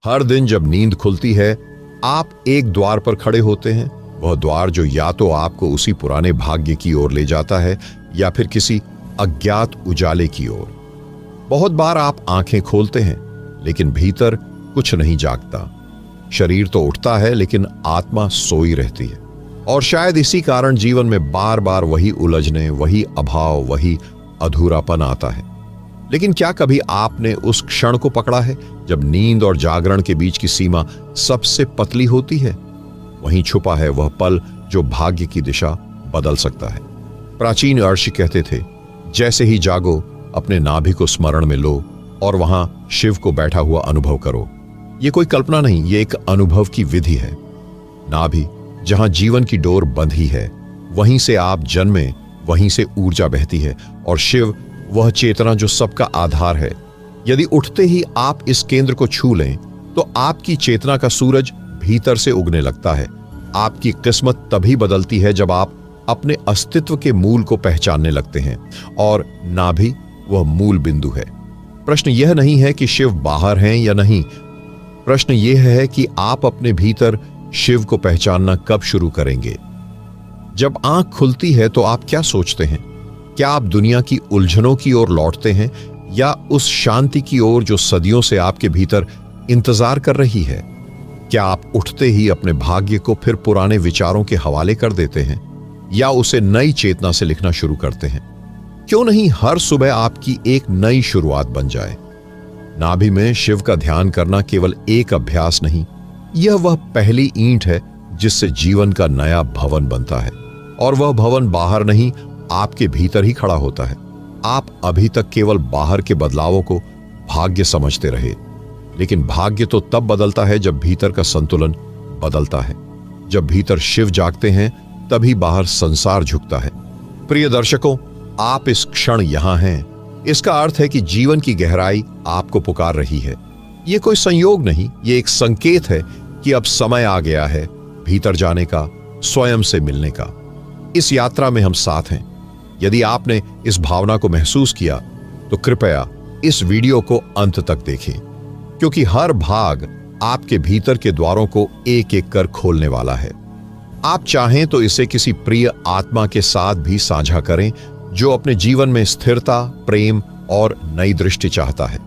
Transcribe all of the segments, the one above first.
हर दिन जब नींद खुलती है, आप एक द्वार पर खड़े होते हैं, वह द्वार जो या तो आपको उसी पुराने भाग्य की ओर ले जाता है या फिर किसी अज्ञात उजाले की ओर। बहुत बार आप आंखें खोलते हैं, लेकिन भीतर कुछ नहीं जागता। शरीर तो उठता है, लेकिन आत्मा सोई रहती है। और शायद इसी कारण जीवन में बार बार वही उलझने, वही अभाव, वही अधूरापन आता है। लेकिन क्या कभी आपने उस क्षण को पकड़ा है जब नींद और जागरण के बीच की सीमा सबसे पतली होती है? वहीं छुपा है वह पल जो भाग्य की दिशा बदल सकता है। प्राचीन ऋषि कहते थे, जैसे ही जागो अपने नाभि को स्मरण में लो और वहां शिव को बैठा हुआ अनुभव करो। ये कोई कल्पना नहीं, ये एक अनुभव की विधि है। नाभि जहां जीवन की डोर बंधी है, वहीं से आप जन्मे, वहीं से ऊर्जा बहती है। और शिव वह चेतना जो सबका आधार है। यदि उठते ही आप इस केंद्र को छू लें, तो आपकी चेतना का सूरज भीतर से उगने लगता है। आपकी किस्मत तभी बदलती है जब आप अपने अस्तित्व के मूल को पहचानने लगते हैं। और नाभि वह मूल बिंदु है। प्रश्न यह नहीं है कि शिव बाहर हैं या नहीं, प्रश्न यह है कि आप अपने भीतर शिव को पहचानना कब शुरू करेंगे। जब आंख खुलती है तो आप क्या सोचते हैं? क्या आप दुनिया की उलझनों की ओर लौटते हैं या उस शांति की ओर जो सदियों से आपके भीतर इंतजार कर रही है? क्या आप उठते ही अपने भाग्य को फिर पुराने विचारों के हवाले कर देते हैं या उसे नई चेतना से लिखना शुरू करते हैं? क्यों नहीं हर सुबह आपकी एक नई शुरुआत बन जाए? नाभि में शिव का ध्यान करना केवल एक अभ्यास नहीं, यह वह पहली ईंट है जिससे जीवन का नया भवन बनता है। और वह भवन बाहर नहीं, आपके भीतर ही खड़ा होता है। आप अभी तक केवल बाहर के बदलावों को भाग्य समझते रहे, लेकिन भाग्य तो तब बदलता है जब भीतर का संतुलन बदलता है। जब भीतर शिव जागते हैं, तभी बाहर संसार झुकता है। प्रिय दर्शकों, आप इस क्षण यहां हैं, इसका अर्थ है कि जीवन की गहराई आपको पुकार रही है। यह कोई संयोग नहीं, ये एक संकेत है कि अब समय आ गया है भीतर जाने का, स्वयं से मिलने का। इस यात्रा में हम साथ हैं। यदि आपने इस भावना को महसूस किया तो कृपया इस वीडियो को अंत तक देखें, क्योंकि हर भाग आपके भीतर के द्वारों को एक एक कर खोलने वाला है। आप चाहें तो इसे किसी प्रिय आत्मा के साथ भी साझा करें जो अपने जीवन में स्थिरता, प्रेम और नई दृष्टि चाहता है।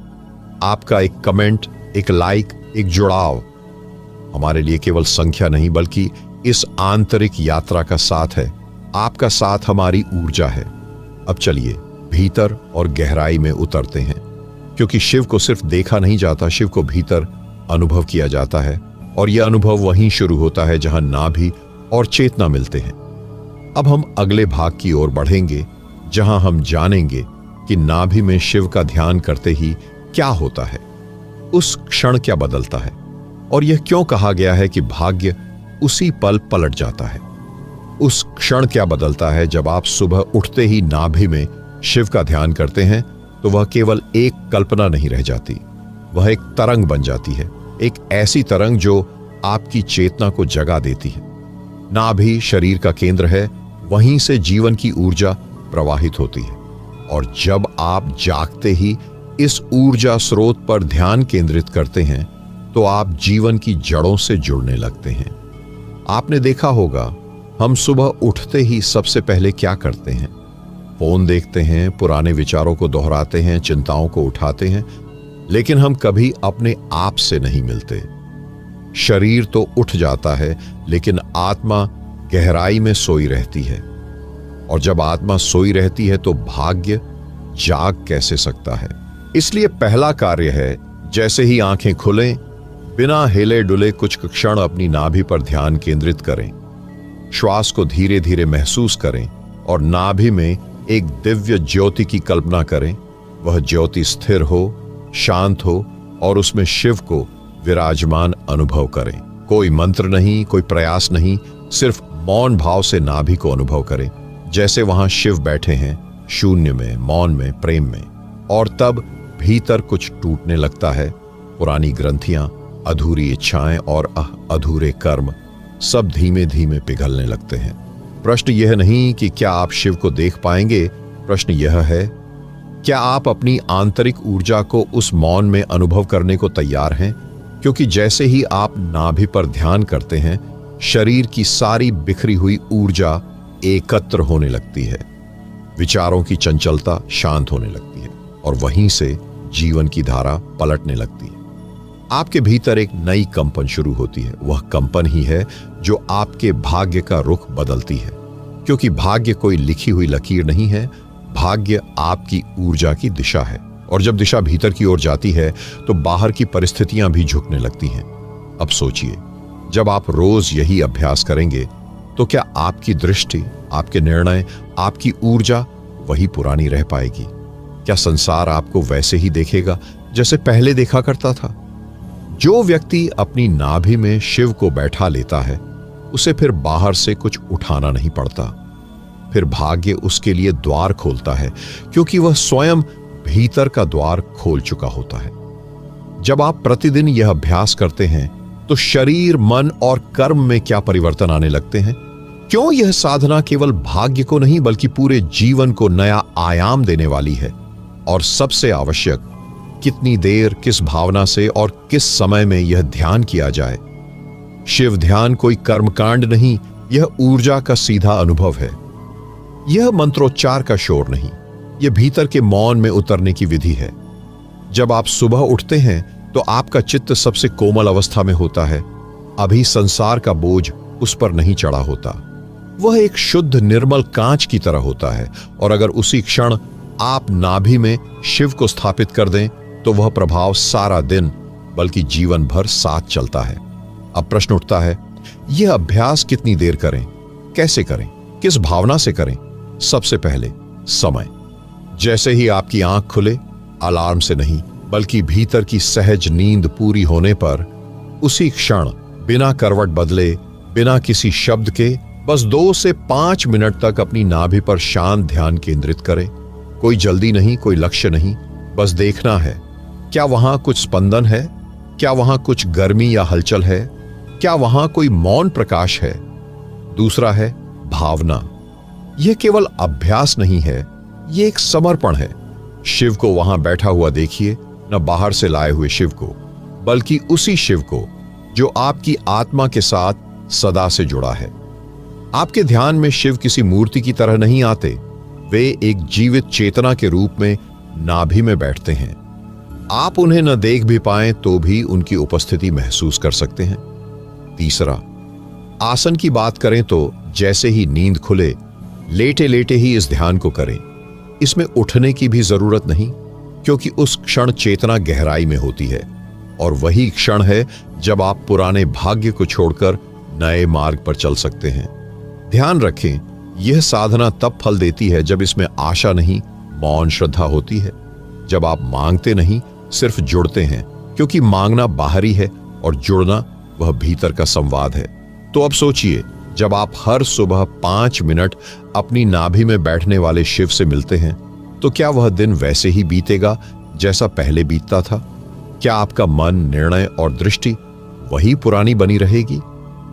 आपका एक कमेंट, एक लाइक, एक जुड़ाव हमारे लिए केवल संख्या नहीं, बल्कि इस आंतरिक यात्रा का साथ है। आपका साथ हमारी ऊर्जा है। अब चलिए भीतर और गहराई में उतरते हैं, क्योंकि शिव को सिर्फ देखा नहीं जाता, शिव को भीतर अनुभव किया जाता है। और यह अनुभव वहीं शुरू होता है जहां नाभि और चेतना मिलते हैं। अब हम अगले भाग की ओर बढ़ेंगे, जहां हम जानेंगे कि नाभि में शिव का ध्यान करते ही क्या होता है, उस क्षण क्या बदलता है, और यह क्यों कहा गया है कि भाग्य उसी पल पलट जाता है। उस क्षण क्या बदलता है जब आप सुबह उठते ही नाभि में शिव का ध्यान करते हैं, तो वह केवल एक कल्पना नहीं रह जाती, वह एक तरंग बन जाती है। एक ऐसी तरंग जो आपकी चेतना को जगा देती है। नाभि शरीर का केंद्र है, वहीं से जीवन की ऊर्जा प्रवाहित होती है। और जब आप जागते ही इस ऊर्जा स्रोत पर ध्यान केंद्रित करते हैं, तो आप जीवन की जड़ों से जुड़ने लगते हैं। आपने देखा होगा, हम सुबह उठते ही सबसे पहले क्या करते हैं? फोन देखते हैं, पुराने विचारों को दोहराते हैं, चिंताओं को उठाते हैं, लेकिन हम कभी अपने आप से नहीं मिलते। शरीर तो उठ जाता है, लेकिन आत्मा गहराई में सोई रहती है। और जब आत्मा सोई रहती है तो भाग्य जाग कैसे सकता है? इसलिए पहला कार्य है, जैसे ही आंखें खुलें, बिना हिले डुले कुछ क्षण अपनी नाभि पर ध्यान केंद्रित करें। श्वास को धीरे धीरे महसूस करें और नाभि में एक दिव्य ज्योति की कल्पना करें। वह ज्योति स्थिर हो, शांत हो और उसमें शिव को विराजमान अनुभव करें। कोई मंत्र नहीं, कोई प्रयास नहीं, सिर्फ मौन भाव से नाभि को अनुभव करें, जैसे वहां शिव बैठे हैं, शून्य में, मौन में, प्रेम में। और तब भीतर कुछ टूटने लगता है। पुरानी ग्रंथियां, अधूरी इच्छाएं और अधूरे कर्म सब धीमे धीमे पिघलने लगते हैं। प्रश्न यह नहीं कि क्या आप शिव को देख पाएंगे, प्रश्न यह है, क्या आप अपनी आंतरिक ऊर्जा को उस मौन में अनुभव करने को तैयार हैं? क्योंकि जैसे ही आप नाभि पर ध्यान करते हैं, शरीर की सारी बिखरी हुई ऊर्जा एकत्र होने लगती है, विचारों की चंचलता शांत होने लगती है और वहीं से जीवन की धारा पलटने लगती है। आपके भीतर एक नई कंपन शुरू होती है। वह कंपन ही है जो आपके भाग्य का रुख बदलती है, क्योंकि भाग्य कोई लिखी हुई लकीर नहीं है, भाग्य आपकी ऊर्जा की दिशा है। और जब दिशा भीतर की ओर जाती है तो बाहर की परिस्थितियां भी झुकने लगती हैं। अब सोचिए, जब आप रोज यही अभ्यास करेंगे तो क्या आपकी दृष्टि, आपके निर्णय, आपकी ऊर्जा वही पुरानी रह पाएगी? क्या संसार आपको वैसे ही देखेगा जैसे पहले देखा करता था? जो व्यक्ति अपनी नाभि में शिव को बैठा लेता है, उसे फिर बाहर से कुछ उठाना नहीं पड़ता। फिर भाग्य उसके लिए द्वार खोलता है, क्योंकि वह स्वयं भीतर का द्वार खोल चुका होता है। जब आप प्रतिदिन यह अभ्यास करते हैं तो शरीर, मन और कर्म में क्या परिवर्तन आने लगते हैं? क्यों यह साधना केवल भाग्य को नहीं बल्कि पूरे जीवन को नया आयाम देने वाली है? और सबसे आवश्यक, कितनी देर, किस भावना से और किस समय में यह ध्यान किया जाए? शिव ध्यान कोई कर्मकांड नहीं, यह ऊर्जा का सीधा अनुभव है। यह मंत्रोच्चार का शोर नहीं, यह भीतर के मौन में उतरने की विधि है। जब आप सुबह उठते हैं तो आपका चित्त सबसे कोमल अवस्था में होता है। अभी संसार का बोझ उस पर नहीं चढ़ा होता। वह एक शुद्ध निर्मल कांच की तरह होता है। और अगर उसी क्षण आप नाभि में शिव को स्थापित कर दें तो वह प्रभाव सारा दिन बल्कि जीवन भर साथ चलता है। अब प्रश्न उठता है, यह अभ्यास कितनी देर करें, कैसे करें, किस भावना से करें? सबसे पहले समय। जैसे ही आपकी आंख खुले, अलार्म से नहीं बल्कि भीतर की सहज नींद पूरी होने पर, उसी क्षण बिना करवट बदले, बिना किसी शब्द के, बस 2 से 5 मिनट तक अपनी नाभि पर शांत ध्यान केंद्रित करें। कोई जल्दी नहीं, कोई लक्ष्य नहीं, बस देखना है, क्या वहां कुछ स्पंदन है? क्या वहां कुछ गर्मी या हलचल है? क्या वहां कोई मौन प्रकाश है? दूसरा है भावना। यह केवल अभ्यास नहीं है, यह एक समर्पण है। शिव को वहां बैठा हुआ देखिए, न बाहर से लाए हुए शिव को, बल्कि उसी शिव को जो आपकी आत्मा के साथ सदा से जुड़ा है। आपके ध्यान में शिव किसी मूर्ति की तरह नहीं आते, वे एक जीवित चेतना के रूप में नाभि में बैठते हैं। आप उन्हें न देख भी पाएं तो भी उनकी उपस्थिति महसूस कर सकते हैं। तीसरा, आसन की बात करें तो जैसे ही नींद खुले, लेटे लेटे ही इस ध्यान को करें। इसमें उठने की भी जरूरत नहीं, क्योंकि उस क्षण चेतना गहराई में होती है और वही क्षण है जब आप पुराने भाग्य को छोड़कर नए मार्ग पर चल सकते हैं। ध्यान रखें, यह साधना तब फल देती है जब इसमें आशा नहीं, मौन श्रद्धा होती है। जब आप मांगते नहीं, सिर्फ जुड़ते हैं, क्योंकि मांगना बाहरी है और जुड़ना वह भीतर का संवाद है। तो अब सोचिए, जब आप हर सुबह 5 मिनट अपनी नाभि में बैठने वाले शिव से मिलते हैं, तो क्या वह दिन वैसे ही बीतेगा जैसा पहले बीतता था? क्या आपका मन, निर्णय और दृष्टि वही पुरानी बनी रहेगी?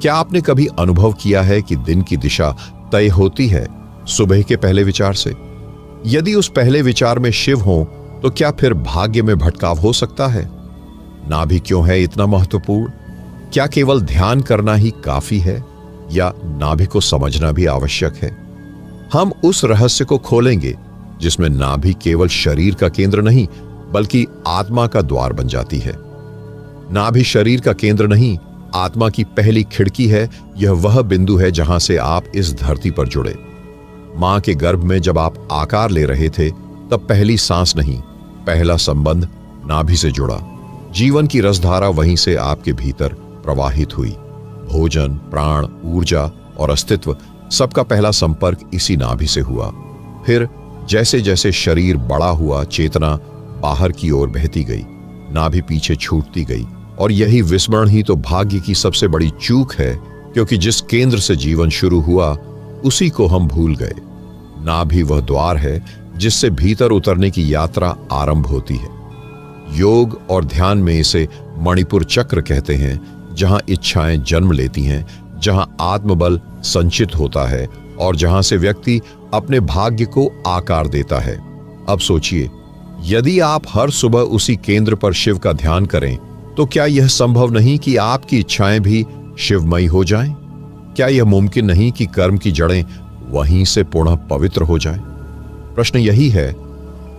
क्या आपने कभी अनुभव किया है कि दिन की दिशा तय होती है सुबह के पहले विचार से? यदि उस पहले विचार में शिव हो तो क्या फिर भाग्य में भटकाव हो सकता है? नाभि क्यों है इतना महत्वपूर्ण? क्या केवल ध्यान करना ही काफी है या नाभि को समझना भी आवश्यक है? हम उस रहस्य को खोलेंगे जिसमें नाभि केवल शरीर का केंद्र नहीं बल्कि आत्मा का द्वार बन जाती है। नाभि शरीर का केंद्र नहीं, आत्मा की पहली खिड़की है। यह वह बिंदु है जहां से आप इस धरती पर जुड़े। मां के गर्भ में जब आप आकार ले रहे थे, तब पहली सांस नहीं, पहला संबंध नाभि से जुड़ा। जीवन की रसधारा वहीं से आपके भीतर प्रवाहित हुई। भोजन, प्राण, ऊर्जा और अस्तित्व, सबका पहला संपर्क इसी नाभि से हुआ। फिर जैसे जैसे शरीर बड़ा हुआ, चेतना बाहर की ओर बहती गई, नाभि पीछे छूटती गई। और यही विस्मरण ही तो भाग्य की सबसे बड़ी चूक है, क्योंकि जिस केंद्र से जीवन शुरू हुआ उसी को हम भूल गए। नाभि वह द्वार है जिससे भीतर उतरने की यात्रा आरंभ होती है। योग और ध्यान में इसे मणिपुर चक्र कहते हैं, जहां इच्छाएं जन्म लेती हैं, जहां आत्मबल संचित होता है और जहां से व्यक्ति अपने भाग्य को आकार देता है। अब सोचिए, यदि आप हर सुबह उसी केंद्र पर शिव का ध्यान करें तो क्या यह संभव नहीं कि आपकी इच्छाएं भी शिवमयी हो जाएं? क्या यह मुमकिन नहीं कि कर्म की जड़ें वहीं से पुनः पवित्र हो जाएं? प्रश्न यही है,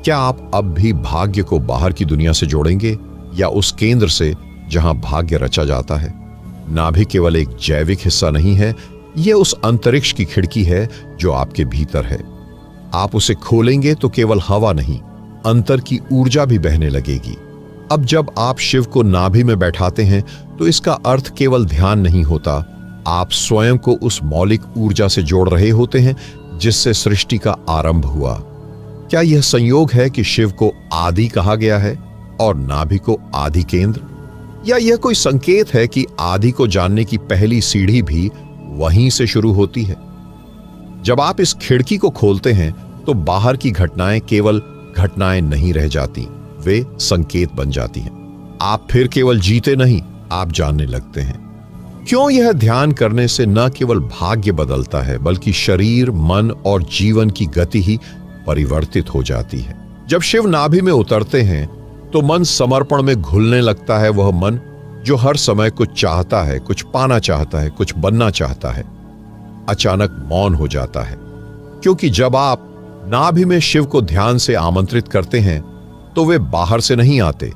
क्या आप अब भी भाग्य को बाहर की दुनिया से जोड़ेंगे या उस केंद्र से जहां भाग्य रचा जाता है? नाभि केवल एक जैविक हिस्सा नहीं है, यह उस अंतरिक्ष की खिड़की है जो आपके भीतर है। आप उसे खोलेंगे तो केवल हवा नहीं, अंतर की ऊर्जा भी बहने लगेगी। अब जब आप शिव को नाभि में बैठाते हैं तो इसका अर्थ केवल ध्यान नहीं होता, आप स्वयं को उस मौलिक ऊर्जा से जोड़ रहे होते हैं जिससे सृष्टि का आरंभ हुआ। क्या यह संयोग है कि शिव को आदि कहा गया है और नाभि को आदि केंद्र? या यह कोई संकेत है कि आदि को जानने की पहली सीढ़ी भी वहीं से शुरू होती है? जब आप इस खिड़की को खोलते हैं तो बाहर की घटनाएं केवल घटनाएं नहीं रह जाती, वे संकेत बन जाती हैं। आप फिर केवल जीते नहीं, आप जानने लगते हैं। क्यों? यह ध्यान करने से न केवल भाग्य बदलता है बल्कि शरीर, मन और जीवन की गति ही परिवर्तित हो जाती है। जब शिव नाभि में उतरते हैं तो मन समर्पण में घुलने लगता है। वह मन जो हर समय कुछ चाहता है, कुछ पाना चाहता है, कुछ बनना चाहता है, अचानक मौन हो जाता है। क्योंकि जब आप नाभि में शिव को ध्यान से आमंत्रित करते हैं तो वे बाहर से नहीं आते,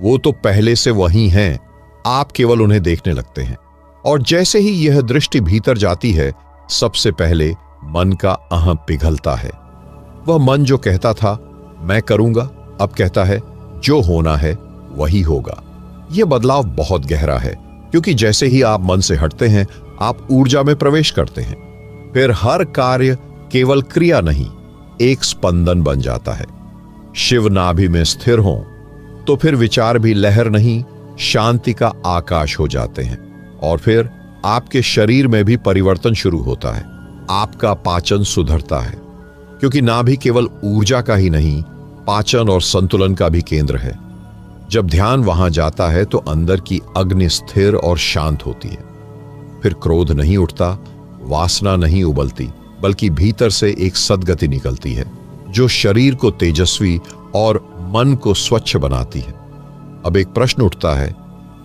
वो तो पहले से वहीं हैं, आप केवल उन्हें देखने लगते हैं। और जैसे ही यह दृष्टि भीतर जाती है, सबसे पहले मन का अहं पिघलता है। वह मन जो कहता था मैं करूंगा, अब कहता है जो होना है वही होगा। यह बदलाव बहुत गहरा है, क्योंकि जैसे ही आप मन से हटते हैं, आप ऊर्जा में प्रवेश करते हैं। फिर हर कार्य केवल क्रिया नहीं, एक स्पंदन बन जाता है। शिव नाभि में स्थिर हों तो फिर विचार भी लहर नहीं, शांति का आकाश हो जाते हैं। और फिर आपके शरीर में भी परिवर्तन शुरू होता है। आपका पाचन सुधरता है, क्योंकि नाभि केवल ऊर्जा का ही नहीं, पाचन और संतुलन का भी केंद्र है। जब ध्यान वहां जाता है तो अंदर की अग्नि स्थिर और शांत होती है। फिर क्रोध नहीं उठता, वासना नहीं उबलती, बल्कि भीतर से एक सद्गति निकलती है जो शरीर को तेजस्वी और मन को स्वच्छ बनाती है। अब एक प्रश्न उठता है,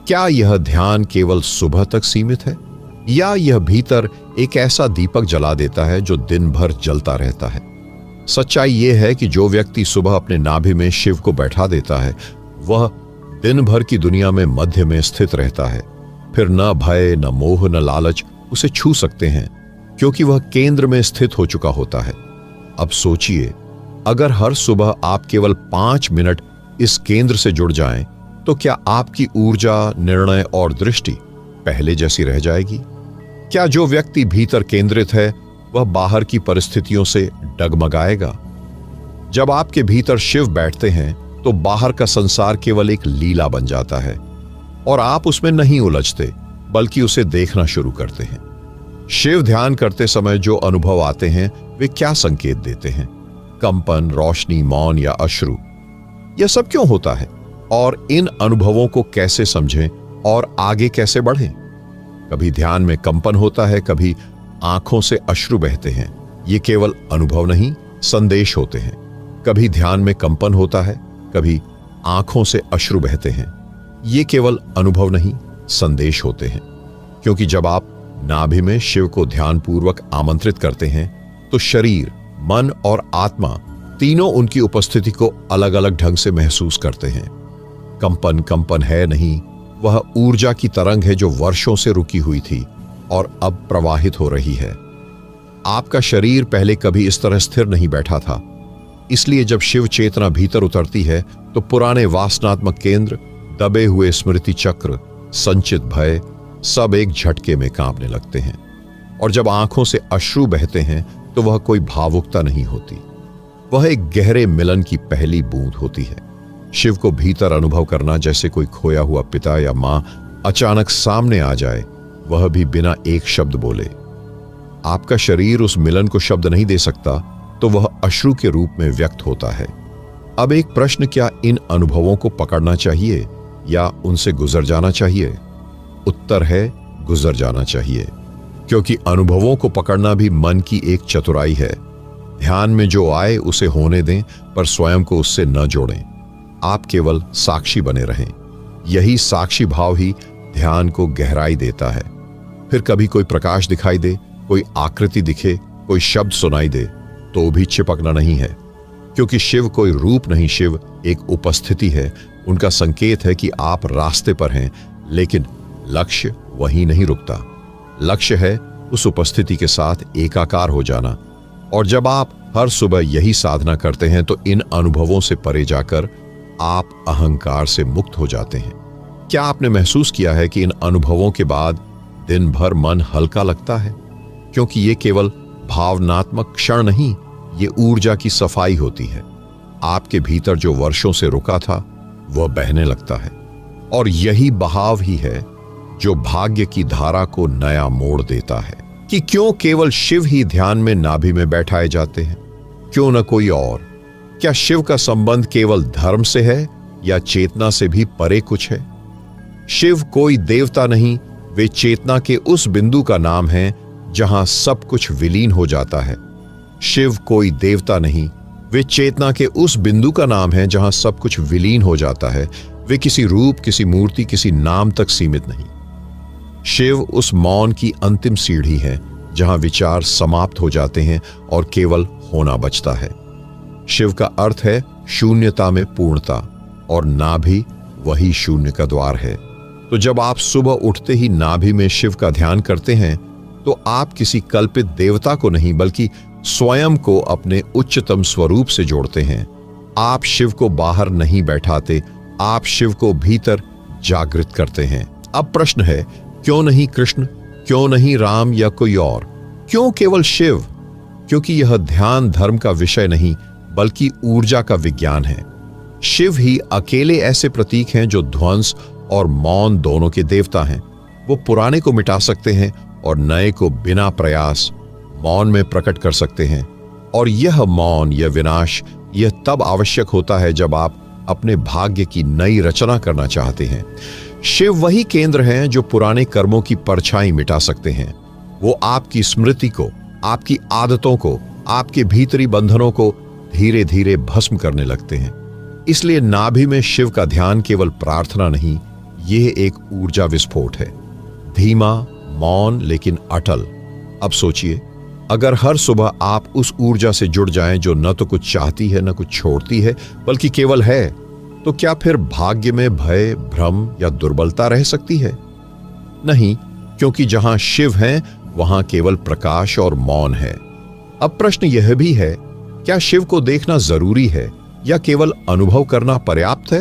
क्या यह ध्यान केवल सुबह तक सीमित है या यह भीतर एक ऐसा दीपक जला देता है जो दिन भर जलता रहता है? सच्चाई यह है कि जो व्यक्ति सुबह अपने नाभि में शिव को बैठा देता है, वह दिन भर की दुनिया में मध्य में स्थित रहता है। फिर न भय, न मोह, न लालच उसे छू सकते हैं, क्योंकि वह केंद्र में स्थित हो चुका होता है। अब सोचिए, अगर हर सुबह आप केवल 5 मिनट इस केंद्र से जुड़ जाएं, तो क्या आपकी ऊर्जा, निर्णय और दृष्टि पहले जैसी रह जाएगी? क्या जो व्यक्ति भीतर केंद्रित है वह बाहर की परिस्थितियों से डगमगाएगा? जब आपके भीतर शिव बैठते हैं तो बाहर का संसार केवल एक लीला बन जाता है और आप उसमें नहीं उलझते, बल्कि उसे देखना शुरू करते हैं। शिव ध्यान करते समय जो अनुभव आते हैं वे क्या संकेत देते हैं? कंपन, रोशनी, मौन या अश्रु? यह सब क्यों होता है और इन अनुभवों को कैसे समझें और आगे कैसे बढ़ें? कभी ध्यान में कंपन होता है, कभी आंखों से अश्रु बहते हैं। ये केवल अनुभव नहीं, संदेश होते हैं। कभी ध्यान में कंपन होता है, कभी आंखों से अश्रु बहते हैं। ये केवल अनुभव नहीं, संदेश होते हैं। क्योंकि जब आप नाभि में शिव को ध्यानपूर्वक आमंत्रित करते हैं तो शरीर, मन और आत्मा तीनों उनकी उपस्थिति को अलग अलग ढंग से महसूस करते हैं। कंपन है नहीं, वह ऊर्जा की तरंग है जो वर्षों से रुकी हुई थी और अब प्रवाहित हो रही है। आपका शरीर पहले कभी इस तरह स्थिर नहीं बैठा था, इसलिए जब शिव चेतना भीतर उतरती है तो पुराने वासनात्मक केंद्र, दबे हुए स्मृति चक्र, संचित भय सब एक झटके में कांपने लगते हैं। और जब आंखों से अश्रु बहते हैं तो वह कोई भावुकता नहीं होती, वह एक गहरे मिलन की पहली बूंद होती है। शिव को भीतर अनुभव करना जैसे कोई खोया हुआ पिता या मां अचानक सामने आ जाए, वह भी बिना एक शब्द बोले। आपका शरीर उस मिलन को शब्द नहीं दे सकता, तो वह अश्रु के रूप में व्यक्त होता है। अब एक प्रश्न, क्या इन अनुभवों को पकड़ना चाहिए या उनसे गुजर जाना चाहिए? उत्तर है गुजर जाना चाहिए, क्योंकि अनुभवों को पकड़ना भी मन की एक चतुराई है। ध्यान में जो आए उसे होने दें, पर स्वयं को उससे न जोड़ें। आप केवल साक्षी बने रहें। यही साक्षी भाव ही ध्यान को गहराई देता है। फिर कभी कोई प्रकाश दिखाई दे, कोई आकृति दिखे, कोई शब्द सुनाई दे, तो भी चिपकना नहीं है, क्योंकि शिव कोई रूप नहीं, शिव एक उपस्थिति है। उनका संकेत है कि आप रास्ते पर हैं, लेकिन लक्ष्य वहीं नहीं रुकता। लक्ष्य है उस उपस्थिति के साथ एकाकार हो जाना। और जब आप हर सुबह यही साधना करते हैं तो इन अनुभवों से परे जाकर आप अहंकार से मुक्त हो जाते हैं। क्या आपने महसूस किया है कि इन अनुभवों के बाद दिन भर मन हल्का लगता है? क्योंकि ये केवल भावनात्मक क्षण नहीं, ये ऊर्जा की सफाई होती है। आपके भीतर जो वर्षों से रुका था वह बहने लगता है, और यही बहाव ही है जो भाग्य की धारा को नया मोड़ देता है। कि क्यों केवल शिव ही ध्यान में नाभि में बैठाए जाते हैं, क्यों न कोई और? क्या शिव का संबंध केवल धर्म से है या चेतना से भी परे कुछ है? शिव कोई देवता नहीं, वे चेतना के उस बिंदु का नाम है जहां सब कुछ विलीन हो जाता है। शिव कोई देवता नहीं, वे चेतना के उस बिंदु का नाम है जहां सब कुछ विलीन हो जाता है। वे किसी रूप, किसी मूर्ति, किसी नाम तक सीमित नहीं। शिव उस मौन की अंतिम सीढ़ी है जहां विचार समाप्त हो जाते हैं और केवल होना बचता है। शिव का अर्थ है शून्यता में पूर्णता, और नाभि वही शून्य का द्वार है। तो जब आप सुबह उठते ही नाभि में शिव का ध्यान करते हैं तो आप किसी कल्पित देवता को नहीं, बल्कि स्वयं को अपने उच्चतम स्वरूप से जोड़ते हैं। आप शिव को बाहर नहीं बैठाते, आप शिव को भीतर जागृत करते हैं। अब प्रश्न है, क्यों नहीं कृष्ण, क्यों नहीं राम या कोई और? क्यों केवल शिव? क्योंकि यह ध्यान धर्म का विषय नहीं, बल्कि ऊर्जा का विज्ञान है। शिव ही अकेले ऐसे प्रतीक हैं जो ध्वंस और मौन दोनों के देवता हैं। वो पुराने को मिटा सकते हैं और नए को बिना प्रयास मौन में प्रकट कर सकते हैं। और यह मौन, यह विनाश, यह तब आवश्यक होता है जब आप अपने भाग्य की नई रचना करना चाहते हैं। शिव वही केंद्र हैं जो पुराने कर्मों की परछाई मिटा सकते हैं। वो आपकी स्मृति को, आपकी आदतों को, आपके भीतरी बंधनों को धीरे धीरे भस्म करने लगते हैं। इसलिए नाभि में शिव का ध्यान केवल प्रार्थना नहीं, यह एक ऊर्जा विस्फोट है। धीमा, मौन, लेकिन अटल। अब सोचिए, अगर हर सुबह आप उस ऊर्जा से जुड़ जाएं जो न तो कुछ चाहती है, न कुछ छोड़ती है, बल्कि केवल है, तो क्या फिर भाग्य में भय, भ्रम या दुर्बलता रह सकती है? नहीं, क्योंकि जहां शिव हैं वहां केवल प्रकाश और मौन है। अब प्रश्न यह भी है, क्या शिव को देखना जरूरी है या केवल अनुभव करना पर्याप्त है?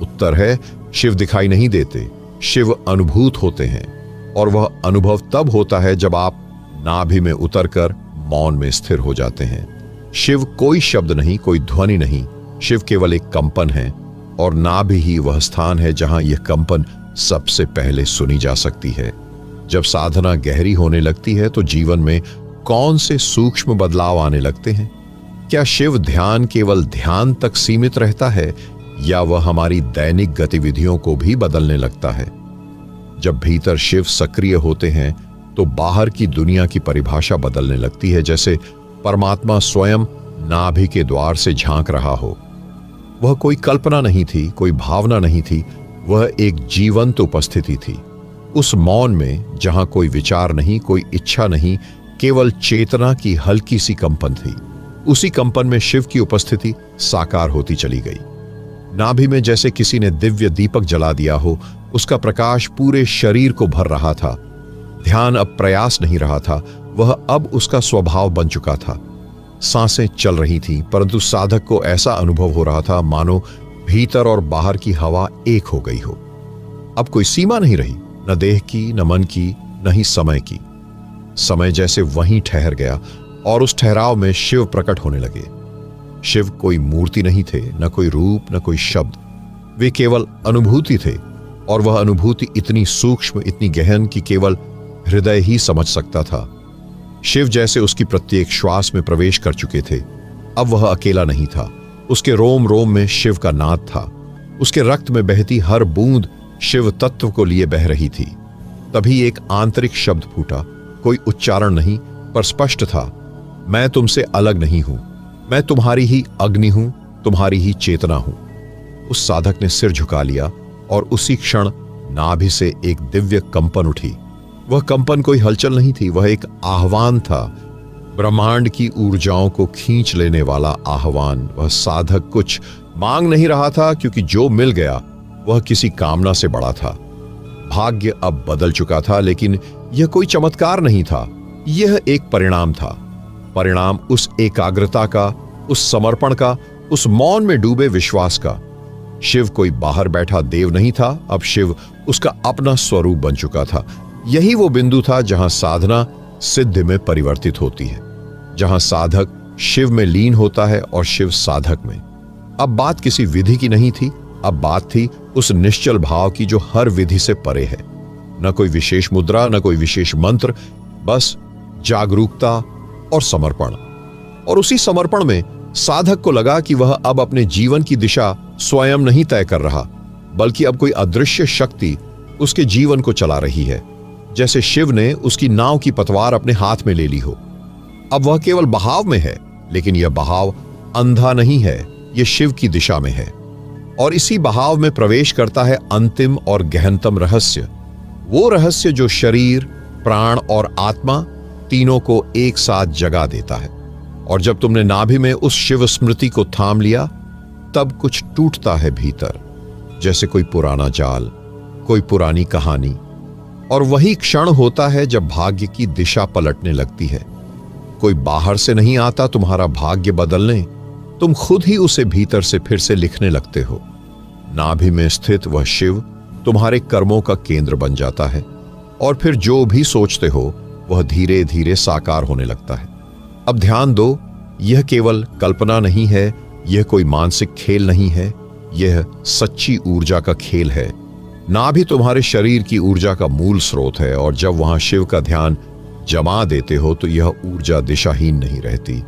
उत्तर है, शिव दिखाई नहीं देते, शिव अनुभूत होते हैं। और वह अनुभव तब होता है जब आप नाभि में उतरकर मौन में स्थिर हो जाते हैं। शिव कोई शब्द नहीं, कोई ध्वनि नहीं, शिव केवल एक कंपन है, और नाभि ही वह स्थान है जहां यह कंपन सबसे पहले सुनी जा सकती है। जब साधना गहरी होने लगती है तो जीवन में कौन से सूक्ष्म बदलाव आने लगते हैं? क्या शिव ध्यान केवल ध्यान तक सीमित रहता है या वह हमारी दैनिक गतिविधियों को भी बदलने लगता है? जब भीतर शिव सक्रिय होते हैं तो बाहर की दुनिया की परिभाषा बदलने लगती है, जैसे परमात्मा स्वयं नाभि के द्वार से झांक रहा हो। वह कोई कल्पना नहीं थी, कोई भावना नहीं थी, वह एक जीवंत उपस्थिति थी। उस मौन में जहां कोई विचार नहीं, कोई इच्छा नहीं, केवल चेतना की हल्की सी कंपन थी। उसी कंपन में शिव की उपस्थिति साकार होती चली गई। नाभि में जैसे किसी ने दिव्य दीपक जला दिया हो, उसका प्रकाश पूरे शरीर को भर रहा था। ध्यान अब प्रयास नहीं रहा था, वह अब उसका स्वभाव बन चुका था। सांसें चल रही थीं, परंतु साधक को ऐसा अनुभव हो रहा था मानो भीतर और बाहर की हवा एक हो गई हो। अब कोई सीमा नहीं रही, न देह की, न मन की, न ही समय की। समय जैसे वहीं ठहर गया और उस ठहराव में शिव प्रकट होने लगे। शिव कोई मूर्ति नहीं थे, न कोई रूप, न कोई शब्द, वे केवल अनुभूति थे। और वह अनुभूति इतनी सूक्ष्म, इतनी गहन कि केवल हृदय ही समझ सकता था। शिव जैसे उसकी प्रत्येक श्वास में प्रवेश कर चुके थे। अब वह अकेला नहीं था, उसके रोम रोम में शिव का नाद था। उसके रक्त में बहती हर बूंद शिव तत्व को लिए बह रही थी। तभी एक आंतरिक शब्द फूटा, कोई उच्चारण नहीं, पर स्पष्ट था, मैं तुमसे अलग नहीं हूं, मैं तुम्हारी ही अग्नि हूं, तुम्हारी ही चेतना हूं। उस साधक ने सिर झुका लिया, और उसी क्षण नाभि से एक दिव्य कंपन उठी। वह कंपन कोई हलचल नहीं थी, वह एक आह्वान था, ब्रह्मांड की ऊर्जाओं को खींच लेने वाला आह्वान। वह साधक कुछ मांग नहीं रहा था, क्योंकि जो मिल गया वह किसी कामना से बड़ा था। भाग्य अब बदल चुका था, लेकिन यह कोई चमत्कार नहीं था, यह एक परिणाम था। परिणाम उस एकाग्रता का, उस समर्पण का, उस मौन में डूबे विश्वास का। शिव कोई बाहर बैठा देव नहीं था, अब शिव उसका अपना स्वरूप बन चुका था। यही वो बिंदु था जहां साधना सिद्धि में परिवर्तित होती है, जहां साधक शिव में लीन होता है और शिव साधक में। अब बात किसी विधि की नहीं थी, अब बात थी उस निश्चल भाव की जो हर विधि से परे है। न कोई विशेष मुद्रा, न कोई विशेष मंत्र, बस जागरूकता और समर्पण। और उसी समर्पण में साधक को लगा कि वह अब अपने जीवन की दिशा स्वयं नहीं तय कर रहा, बल्कि अब कोई अदृश्य शक्ति उसके जीवन को चला रही है। जैसे शिव ने उसकी नाव की पतवार अपने हाथ में ले ली हो। अब वह केवल बहाव में है, लेकिन यह बहाव अंधा नहीं है, यह शिव की दिशा में है। और इसी बहाव में प्रवेश करता है अंतिम और गहनतम रहस्य, वो रहस्य जो शरीर, प्राण और आत्मा तीनों को एक साथ जगा देता है। और जब तुमने नाभि में उस शिव स्मृति को थाम लिया, तब कुछ टूटता है भीतर, जैसे कोई पुराना जाल, कोई पुरानी कहानी। और वही क्षण होता है जब भाग्य की दिशा पलटने लगती है। कोई बाहर से नहीं आता तुम्हारा भाग्य बदलने, तुम खुद ही उसे भीतर से फिर से लिखने लगते हो। नाभि में स्थित वह शिव तुम्हारे कर्मों का केंद्र बन जाता है, और फिर जो भी सोचते हो वह धीरे धीरे साकार होने लगता है। अब ध्यान दो, यह केवल कल्पना नहीं है, यह कोई मानसिक खेल नहीं है, यह सच्ची ऊर्जा का खेल है। नाभि तुम्हारे शरीर की ऊर्जा का मूल स्रोत है, और जब वहां शिव का ध्यान जमा देते हो तो यह ऊर्जा दिशाहीन नहीं रहती,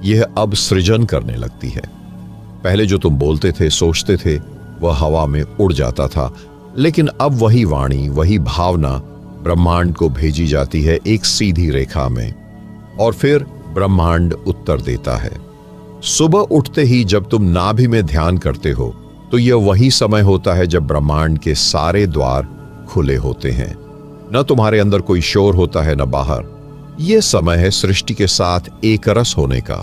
यह अब सृजन करने लगती है। पहले जो तुम बोलते थे, सोचते थे, वह हवा में उड़ जाता था, लेकिन अब वही वाणी, वही भावना ब्रह्मांड को भेजी जाती है एक सीधी रेखा में, और फिर ब्रह्मांड उत्तर देता है। सुबह उठते ही जब तुम नाभि में ध्यान करते हो, तो यह वही समय होता है जब ब्रह्मांड के सारे द्वार खुले होते हैं। न तुम्हारे अंदर कोई शोर होता है, न बाहर। यह समय है सृष्टि के साथ एक रस होने का।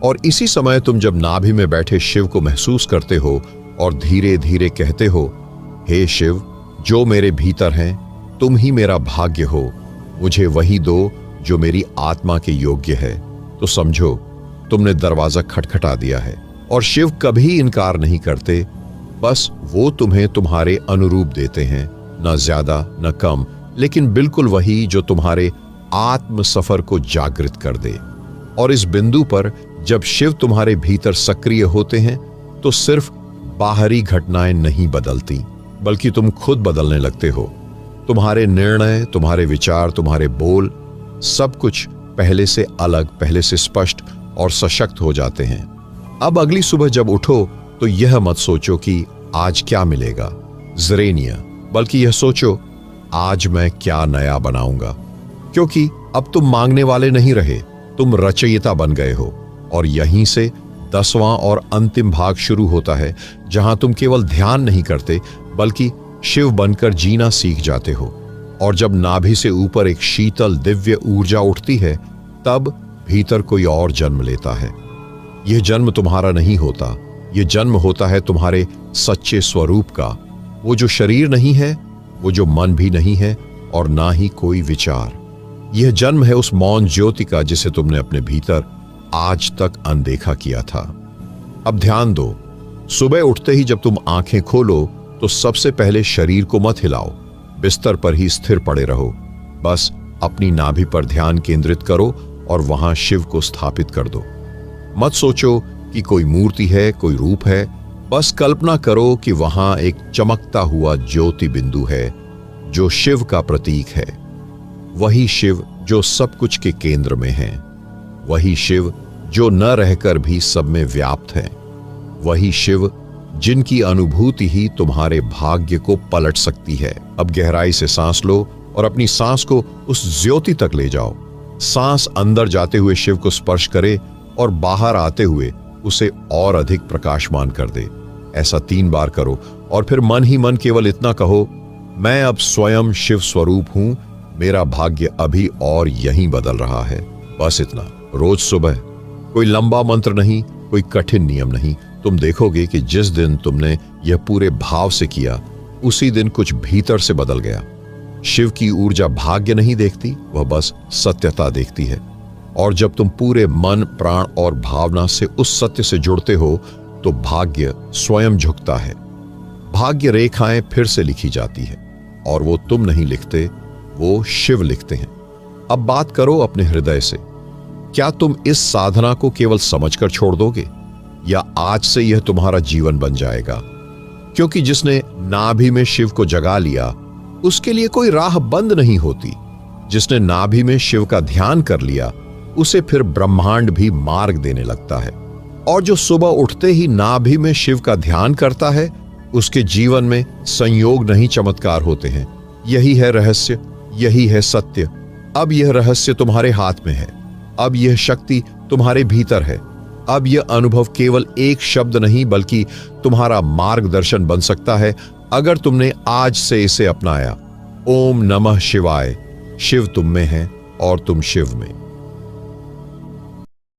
और इसी समय तुम जब नाभि में बैठे शिव को महसूस करते हो और धीरे धीरे कहते हो, हे शिव, जो मेरे भीतर हैं, तुम ही मेरा भाग्य हो, मुझे वही दो जो मेरी आत्मा के योग्य है, तो समझो तुमने दरवाजा खटखटा दिया है। और शिव कभी इनकार नहीं करते, बस वो तुम्हें तुम्हारे अनुरूप देते हैं, न ज्यादा न कम, लेकिन बिल्कुल वही जो तुम्हारे आत्म सफर को जागृत कर दे। और इस बिंदु पर जब शिव तुम्हारे भीतर सक्रिय होते हैं, तो सिर्फ बाहरी घटनाएं नहीं बदलती, बल्कि तुम खुद बदलने लगते हो। तुम्हारे निर्णय, तुम्हारे विचार, तुम्हारे बोल, सब कुछ पहले से अलग, पहले से स्पष्ट और सशक्त हो जाते हैं। अब अगली सुबह जब उठो तो यह मत सोचो कि आज क्या मिलेगा ज़रेनिया, बल्कि यह सोचो आज मैं क्या नया बनाऊंगा। क्योंकि अब तुम मांगने वाले नहीं रहे, तुम रचयिता बन गए हो। और यहीं से 10वां और अंतिम भाग शुरू होता है, जहां तुम केवल ध्यान नहीं करते, बल्कि शिव बनकर जीना सीख जाते हो। और जब नाभि से ऊपर एक शीतल दिव्य ऊर्जा उठती है, तब भीतर कोई और जन्म लेता है। यह जन्म तुम्हारा नहीं होता, यह जन्म होता है तुम्हारे सच्चे स्वरूप का। वो जो शरीर नहीं है, वो जो मन भी नहीं है, और ना ही कोई विचार। यह जन्म है उस मौन ज्योति का जिसे तुमने अपने भीतर आज तक अनदेखा किया था। अब ध्यान दो, सुबह उठते ही जब तुम आंखें खोलो तो सबसे पहले शरीर को मत हिलाओ, बिस्तर पर ही स्थिर पड़े रहो। बस अपनी नाभि पर ध्यान केंद्रित करो और वहां शिव को स्थापित कर दो। मत सोचो कि कोई मूर्ति है, कोई रूप है। बस कल्पना करो कि वहां एक चमकता हुआ ज्योति बिंदु है जो शिव का प्रतीक है। वही शिव जो सब कुछ के केंद्र में है, वही शिव जो न रहकर भी सब में व्याप्त है, वही शिव जिनकी अनुभूति ही तुम्हारे भाग्य को पलट सकती है। अब गहराई से सांस लो और अपनी सांस को उस ज्योति तक ले जाओ। सांस अंदर जाते हुए शिव को स्पर्श करे और बाहर आते हुए उसे और अधिक प्रकाशमान कर दे। ऐसा 3 बार करो और फिर मन ही मन केवल इतना कहो, मैं अब स्वयं शिव स्वरूप हूं, मेरा भाग्य अभी और यहीं बदल रहा है। बस इतना, रोज सुबह। कोई लंबा मंत्र नहीं, कोई कठिन नियम नहीं। तुम देखोगे कि जिस दिन तुमने यह पूरे भाव से किया, उसी दिन कुछ भीतर से बदल गया। शिव की ऊर्जा भाग्य नहीं देखती, वह बस सत्यता देखती है। और जब तुम पूरे मन, प्राण और भावना से उस सत्य से जुड़ते हो, तो भाग्य स्वयं झुकता है। भाग्य रेखाएं फिर से लिखी जाती है, और वो तुम नहीं लिखते, वो शिव लिखते हैं। अब बात करो अपने हृदय से। क्या तुम इस साधना को केवल समझकर छोड़ दोगे, या आज से यह तुम्हारा जीवन बन जाएगा? क्योंकि जिसने नाभि में शिव को जगा लिया, उसके लिए कोई राह बंद नहीं होती। जिसने नाभि में शिव का ध्यान कर लिया, उसे फिर ब्रह्मांड भी मार्ग देने लगता है। और जो सुबह उठते ही नाभि में शिव का ध्यान करता है, उसके जीवन में संयोग नहीं चमत्कार होते हैं। यही है रहस्य, यही है सत्य। अब यह रहस्य तुम्हारे हाथ में है। अब यह शक्ति तुम्हारे भीतर है। अब यह अनुभव केवल एक शब्द नहीं, बल्कि तुम्हारा मार्गदर्शन बन सकता है, अगर तुमने आज से इसे अपनाया। ओम नमः शिवाय। शिव तुम में है और तुम शिव में।